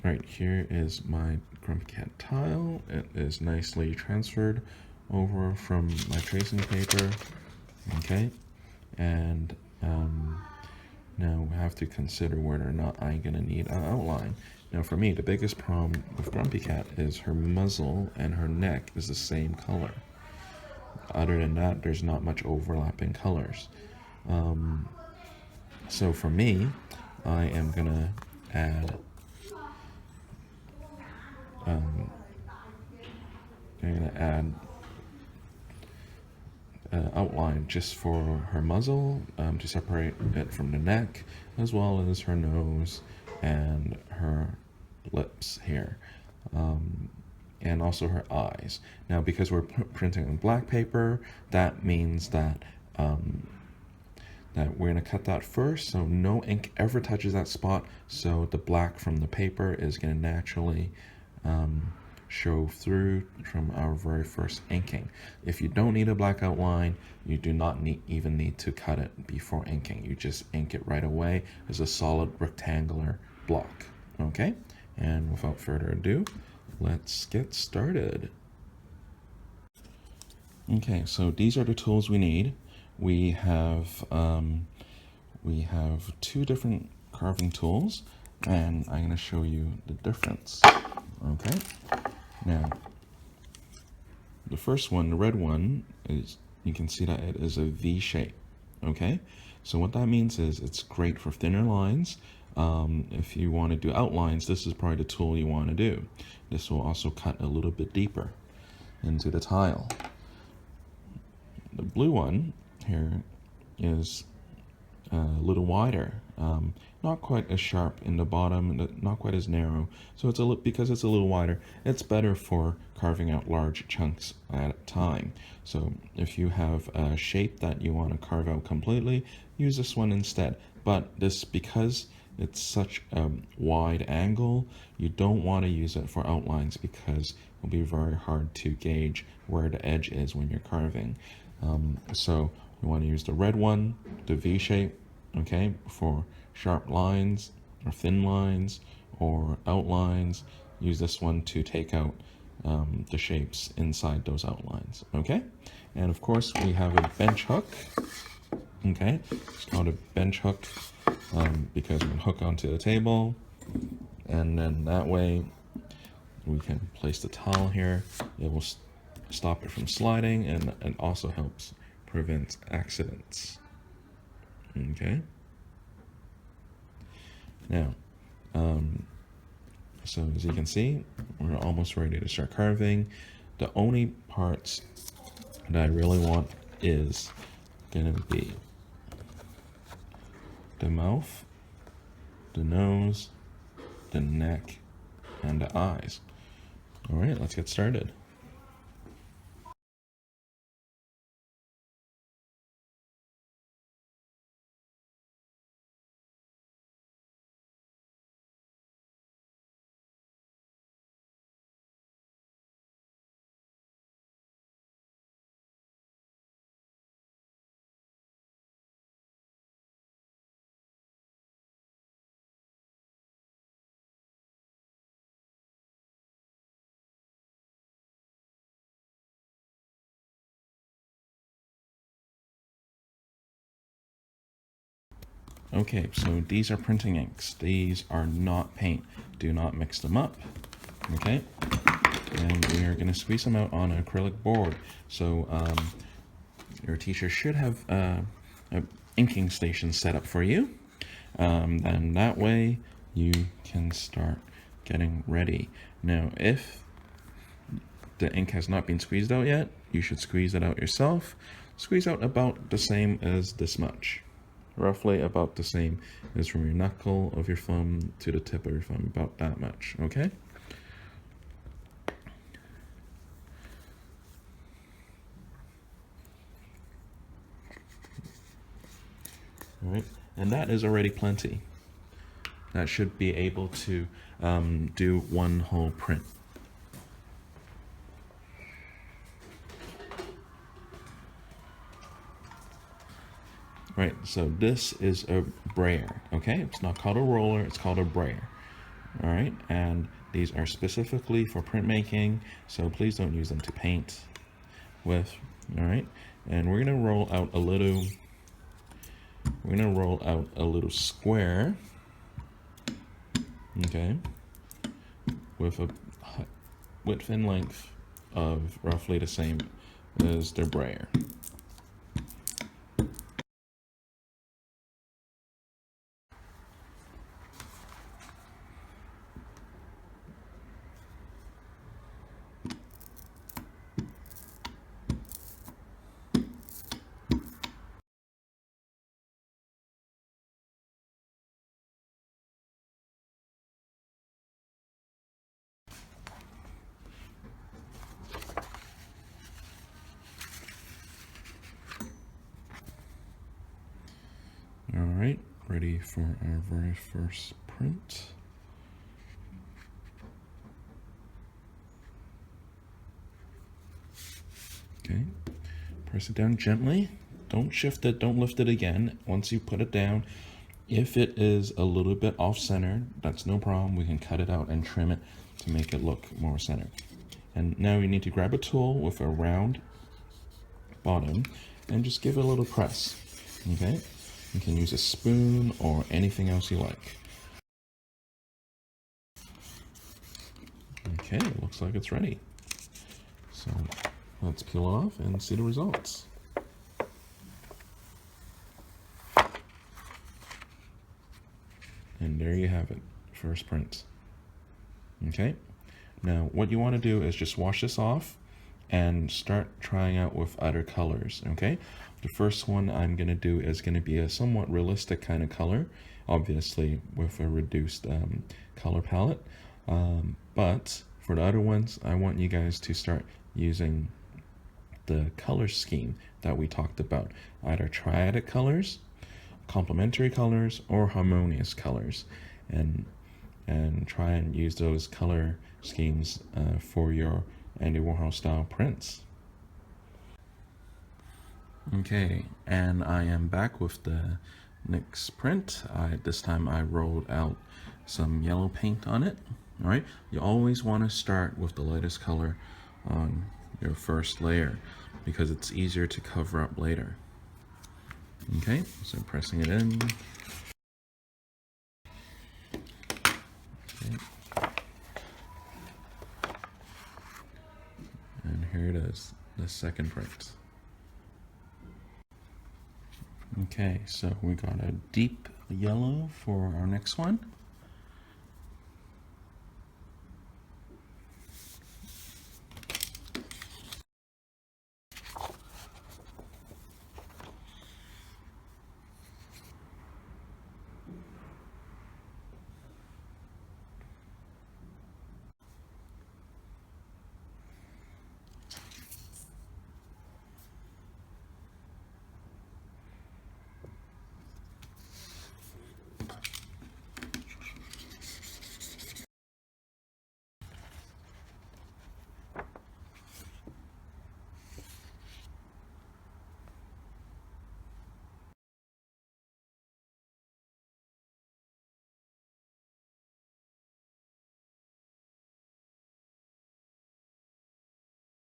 Right, here is my Grumpy Cat tile. It is nicely transferred over from my tracing paper. Okay, and now we have to consider whether or not I'm gonna need an outline. Now for me, the biggest problem with Grumpy Cat is her muzzle and her neck is the same color. Other than that, there's not much overlap in colors. So for me, I am gonna add I'm gonna add outline just for her muzzle to separate it from the neck, as well as her nose and her lips here, and also her eyes. Now, because we're printing on black paper, that means that that we're going to cut that first, so no ink ever touches that spot, so the black from the paper is going to naturally show through from our very first inking. If you don't need a black outline, you do not even need to cut it before inking. You just ink it right away as a solid rectangular block. Okay, and without further ado, let's get started. Okay, so these are the tools we need. We have two different carving tools, and I'm going to show you the difference. Okay, now the first one, the red one, is, you can see that it is a V shape. Okay, so what that means is it's great for thinner lines. If you want to do outlines, this is probably the tool you want to do. This will also cut a little bit deeper into the tile. The blue one here is a little wider, not quite as sharp in the bottom, not quite as narrow. So it's because it's a little wider, it's better for carving out large chunks at a time. So if you have a shape that you want to carve out completely, use this one instead. But this, because it's such a wide angle, you don't want to use it for outlines because it'll be very hard to gauge where the edge is when you're carving. So you want to use the red one, the V shape, okay, for sharp lines or thin lines or outlines. Use this one to take out the shapes inside those outlines, okay? And of course we have a bench hook, okay? It's called a bench hook because we can hook onto the table, and then that way we can place the towel here. It will stop it from sliding, and it also helps prevent accidents. Okay. Now, so as you can see, we're almost ready to start carving. The only parts that I really want is gonna be the mouth, the nose, the neck, and the eyes. All right, let's get started. Okay, so these are printing inks. These are not paint. Do not mix them up. Okay, and we are going to squeeze them out on an acrylic board. So your teacher should have an inking station set up for you. And that way you can start getting ready. Now, if the ink has not been squeezed out yet, you should squeeze it out yourself. Squeeze out about the same as this much. Roughly about the same as from your knuckle of your thumb to the tip of your thumb, about that much, okay? All right, and that is already plenty. That should be able to do one whole print. Right, so this is a brayer, okay? It's not called a roller, it's called a brayer. All right, and these are specifically for printmaking, so please don't use them to paint with. All right, and we're gonna roll out a little. We're gonna roll out a little square. Okay, with a width and length of roughly the same as the brayer. All right, ready for our very first print. Okay, press it down gently. Don't shift it, don't lift it again. Once you put it down, if it is a little bit off-center, that's no problem. We can cut it out and trim it to make it look more centered. And now you need to grab a tool with a round bottom and just give it a little press, okay? You can use a spoon or anything else you like. Okay, it looks like it's ready. So let's peel off and see the results. And there you have it, first print. Okay, now what you want to do is just wash this off and start trying out with other colors, okay? The first one I'm going to do is going to be a somewhat realistic kind of color, obviously with a reduced color palette. But for the other ones, I want you guys to start using the color scheme that we talked about, either triadic colors, complementary colors, or harmonious colors, and try and use those color schemes for your Andy Warhol style prints. Okay, and I am back with the next print. This time I rolled out some yellow paint on it. All right, you always want to start with the lightest color on your first layer because it's easier to cover up later. Okay, so pressing it in. Okay. And here it is, the second print. Okay, so we got a deep yellow for our next one.